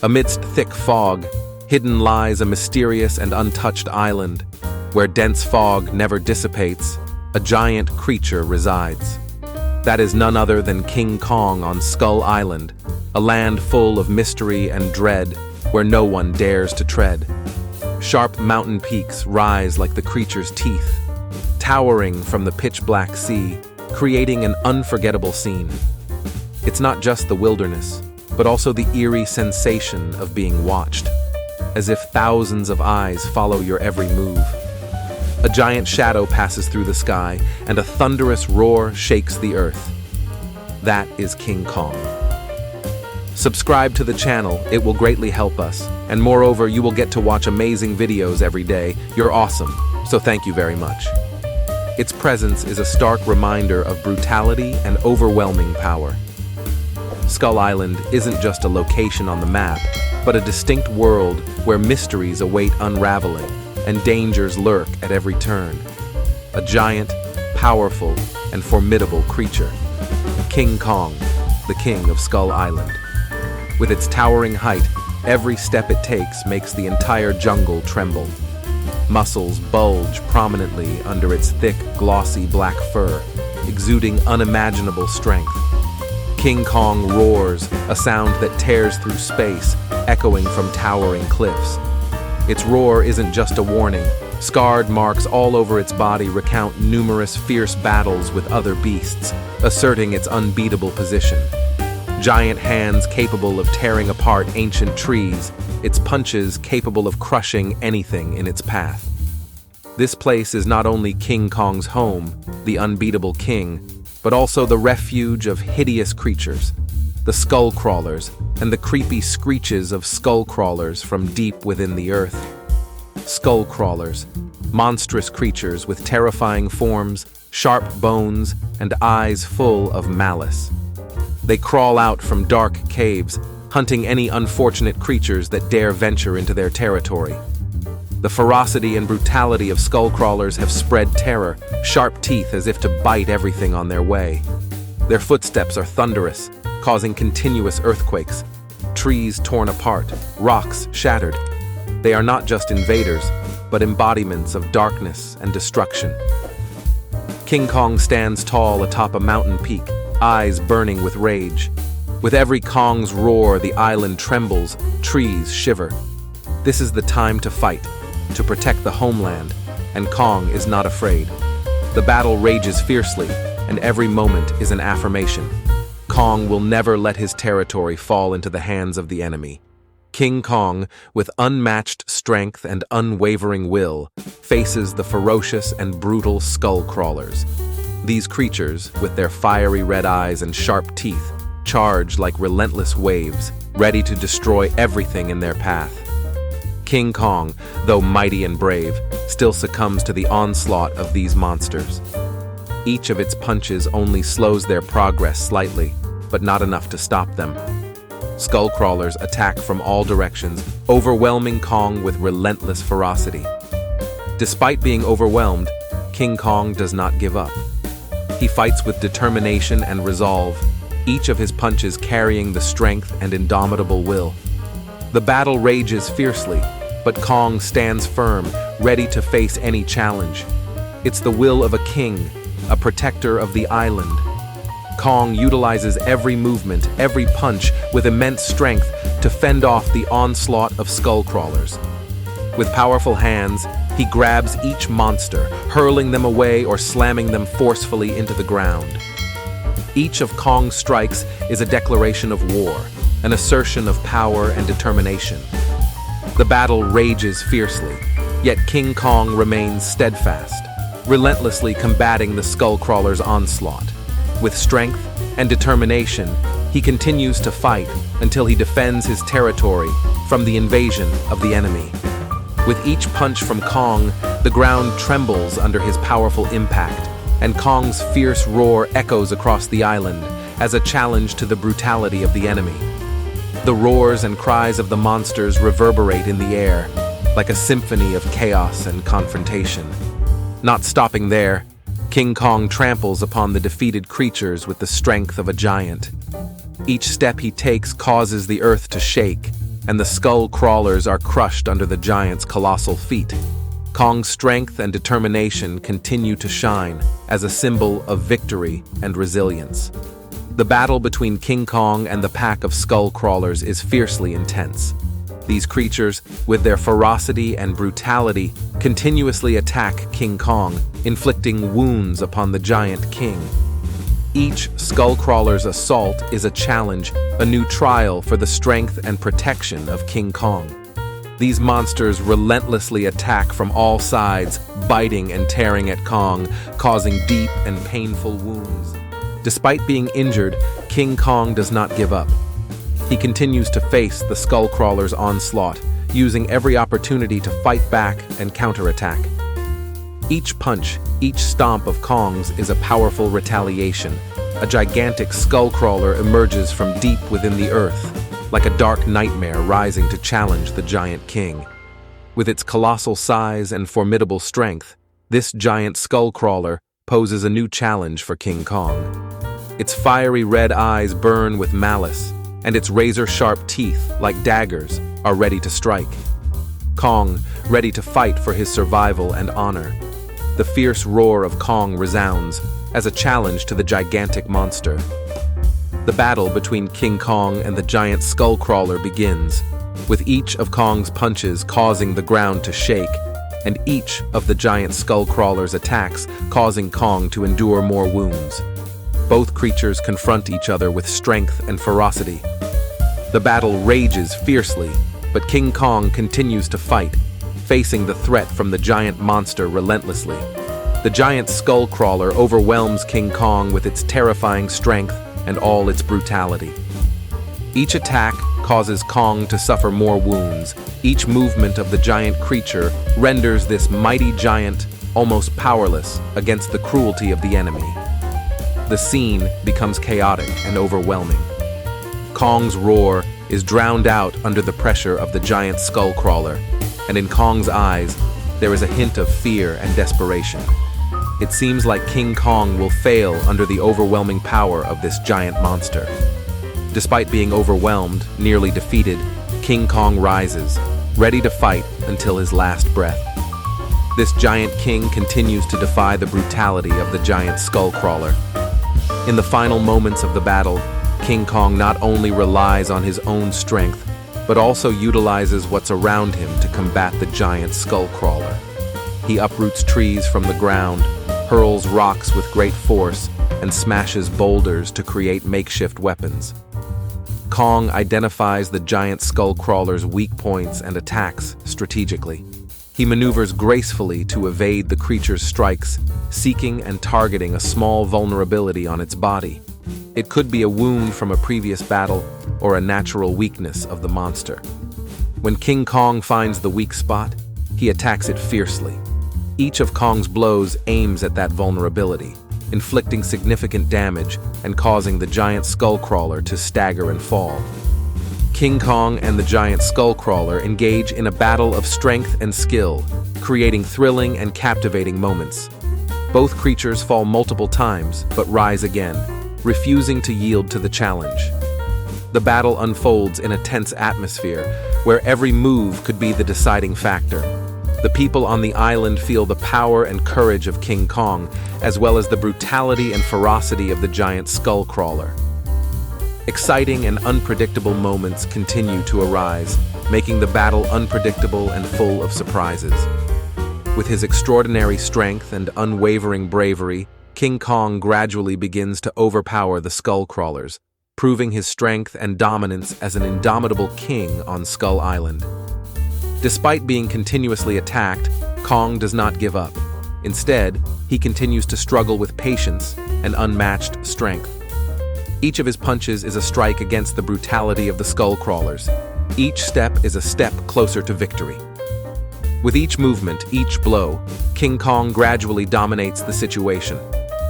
Amidst thick fog, hidden lies a mysterious and untouched island, where dense fog never dissipates, a giant creature resides. That is none other than King Kong on Skull Island, a land full of mystery and dread, where no one dares to tread. Sharp mountain peaks rise like the creature's teeth, towering from the pitch-black sea, creating an unforgettable scene. It's not just the wilderness, but also the eerie sensation of being watched, as if thousands of eyes follow your every move. A giant shadow passes through the sky, and a thunderous roar shakes the earth. That is King Kong. Subscribe to the channel, it will greatly help us, and moreover, you will get to watch amazing videos every day. You're awesome, so thank you very much. Its presence is a stark reminder of brutality and overwhelming power. Skull Island isn't just a location on the map, but a distinct world where mysteries await unraveling and dangers lurk at every turn. A giant, powerful, and formidable creature. King Kong, the king of Skull Island. With its towering height, every step it takes makes the entire jungle tremble. Muscles bulge prominently under its thick, glossy black fur, exuding unimaginable strength. King Kong roars, a sound that tears through space, echoing from towering cliffs. Its roar isn't just a warning. Scarred marks all over its body recount numerous fierce battles with other beasts, asserting its unbeatable position. Giant hands capable of tearing apart ancient trees, its punches capable of crushing anything in its path. This place is not only King Kong's home, the unbeatable king, but also the refuge of hideous creatures, the skull crawlers, and the creepy screeches of skull crawlers from deep within the earth. Skull crawlers, monstrous creatures with terrifying forms, sharp bones, and eyes full of malice. They crawl out from dark caves, hunting any unfortunate creatures that dare venture into their territory. The ferocity and brutality of skull crawlers have spread terror, sharp teeth as if to bite everything on their way. Their footsteps are thunderous, causing continuous earthquakes, trees torn apart, rocks shattered. They are not just invaders, but embodiments of darkness and destruction. King Kong stands tall atop a mountain peak, eyes burning with rage. With every Kong's roar, the island trembles, trees shiver. This is the time to fight, to protect the homeland, and Kong is not afraid. The battle rages fiercely, and every moment is an affirmation. Kong will never let his territory fall into the hands of the enemy. King Kong, with unmatched strength and unwavering will, faces the ferocious and brutal skull crawlers. These creatures, with their fiery red eyes and sharp teeth, charge like relentless waves, ready to destroy everything in their path. King Kong, though mighty and brave, still succumbs to the onslaught of these monsters. Each of its punches only slows their progress slightly, but not enough to stop them. Skull crawlers attack from all directions, overwhelming Kong with relentless ferocity. Despite being overwhelmed, King Kong does not give up. He fights with determination and resolve, each of his punches carrying the strength and indomitable will. The battle rages fiercely, but Kong stands firm, ready to face any challenge. It's the will of a king, a protector of the island. Kong utilizes every movement, every punch, with immense strength to fend off the onslaught of skull crawlers. With powerful hands, he grabs each monster, hurling them away or slamming them forcefully into the ground. Each of Kong's strikes is a declaration of war, an assertion of power and determination. The battle rages fiercely, yet King Kong remains steadfast, relentlessly combating the skull crawler's onslaught. With strength and determination, he continues to fight until he defends his territory from the invasion of the enemy. With each punch from Kong, the ground trembles under his powerful impact, and Kong's fierce roar echoes across the island as a challenge to the brutality of the enemy. The roars and cries of the monsters reverberate in the air, like a symphony of chaos and confrontation. Not stopping there, King Kong tramples upon the defeated creatures with the strength of a giant. Each step he takes causes the earth to shake, and the skull crawlers are crushed under the giant's colossal feet. Kong's strength and determination continue to shine as a symbol of victory and resilience. The battle between King Kong and the pack of skull crawlers is fiercely intense. These creatures, with their ferocity and brutality, continuously attack King Kong, inflicting wounds upon the giant king. Each skullcrawler's assault is a challenge, a new trial for the strength and protection of King Kong. These monsters relentlessly attack from all sides, biting and tearing at Kong, causing deep and painful wounds. Despite being injured, King Kong does not give up. He continues to face the skullcrawler's onslaught, using every opportunity to fight back and counterattack. Each punch, each stomp of Kong's is a powerful retaliation. A gigantic skullcrawler emerges from deep within the earth, like a dark nightmare rising to challenge the giant king. With its colossal size and formidable strength, this giant skullcrawler poses a new challenge for King Kong. Its fiery red eyes burn with malice, and its razor-sharp teeth, like daggers, are ready to strike. Kong, ready to fight for his survival and honor. The fierce roar of Kong resounds as a challenge to the gigantic monster. The battle between King Kong and the giant skullcrawler begins, with each of Kong's punches causing the ground to shake, and each of the giant skullcrawler's attacks causing Kong to endure more wounds. Both creatures confront each other with strength and ferocity. The battle rages fiercely, but King Kong continues to fight, facing the threat from the giant monster relentlessly. The giant skullcrawler overwhelms King Kong with its terrifying strength and all its brutality. Each attack causes Kong to suffer more wounds. Each movement of the giant creature renders this mighty giant almost powerless against the cruelty of the enemy. The scene becomes chaotic and overwhelming. Kong's roar is drowned out under the pressure of the giant skullcrawler, and in Kong's eyes, there is a hint of fear and desperation. It seems like King Kong will fail under the overwhelming power of this giant monster. Despite being overwhelmed, nearly defeated, King Kong rises, ready to fight until his last breath. This giant king continues to defy the brutality of the giant skullcrawler. In the final moments of the battle, King Kong not only relies on his own strength, but also utilizes what's around him to combat the giant skullcrawler. He uproots trees from the ground, hurls rocks with great force, and smashes boulders to create makeshift weapons. Kong identifies the giant skullcrawler's weak points and attacks strategically. He maneuvers gracefully to evade the creature's strikes, seeking and targeting a small vulnerability on its body. It could be a wound from a previous battle or a natural weakness of the monster. When King Kong finds the weak spot, he attacks it fiercely. Each of Kong's blows aims at that vulnerability, inflicting significant damage and causing the giant skullcrawler to stagger and fall. King Kong and the giant skullcrawler engage in a battle of strength and skill, creating thrilling and captivating moments. Both creatures fall multiple times, but rise again, refusing to yield to the challenge. The battle unfolds in a tense atmosphere, where every move could be the deciding factor. The people on the island feel the power and courage of King Kong, as well as the brutality and ferocity of the giant skullcrawler. Exciting and unpredictable moments continue to arise, making the battle unpredictable and full of surprises. With his extraordinary strength and unwavering bravery, King Kong gradually begins to overpower the skullcrawlers, proving his strength and dominance as an indomitable king on Skull Island. Despite being continuously attacked, Kong does not give up. Instead, he continues to struggle with patience and unmatched strength. Each of his punches is a strike against the brutality of the skullcrawlers. Each step is a step closer to victory. With each movement, each blow, King Kong gradually dominates the situation.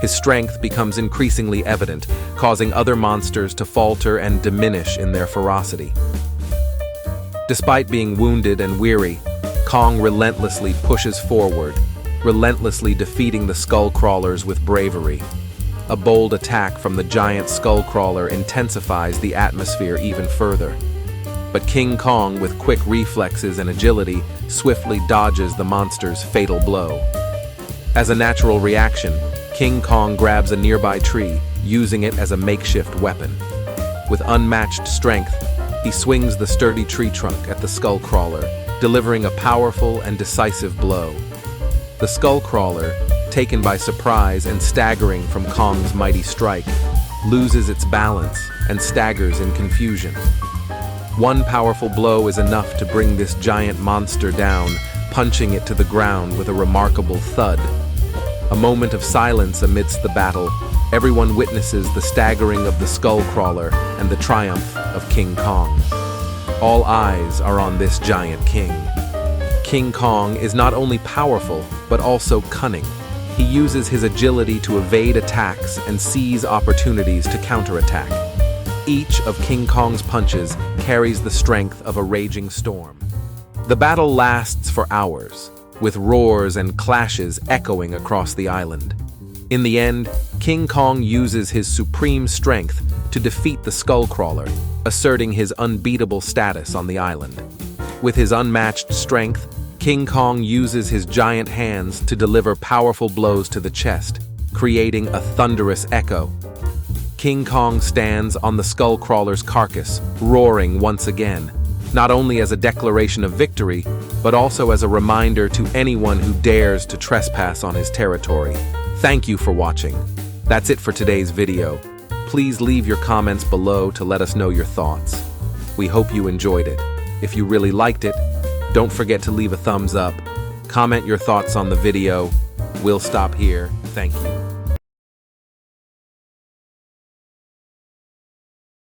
His strength becomes increasingly evident, causing other monsters to falter and diminish in their ferocity. Despite being wounded and weary, Kong relentlessly pushes forward, relentlessly defeating the skullcrawlers with bravery. A bold attack from the giant skullcrawler intensifies the atmosphere even further. but King Kong, with quick reflexes and agility, swiftly dodges the monster's fatal blow. As a natural reaction, King Kong grabs a nearby tree, using it as a makeshift weapon. With unmatched strength, he swings the sturdy tree trunk at the skullcrawler, delivering a powerful and decisive blow. The skullcrawler, taken by surprise and staggering from Kong's mighty strike, loses its balance and staggers in confusion. One powerful blow is enough to bring this giant monster down, punching it to the ground with a remarkable thud. A moment of silence amidst the battle, everyone witnesses the staggering of the skullcrawler and the triumph of King Kong. All eyes are on this giant king. King Kong is not only powerful, but also cunning. He uses his agility to evade attacks and seize opportunities to counterattack. Each of King Kong's punches carries the strength of a raging storm. The battle lasts for hours, with roars and clashes echoing across the island. In the end, King Kong uses his supreme strength to defeat the skullcrawler, asserting his unbeatable status on the island. With his unmatched strength, King Kong uses his giant hands to deliver powerful blows to the chest, creating a thunderous echo. King Kong stands on the skullcrawler's carcass, roaring once again, not only as a declaration of victory, but also as a reminder to anyone who dares to trespass on his territory. Thank you for watching. That's it for today's video. Please leave your comments below to let us know your thoughts. We hope you enjoyed it. If you really liked it, don't forget to leave a thumbs up. Comment your thoughts on the video. We'll stop here. Thank you.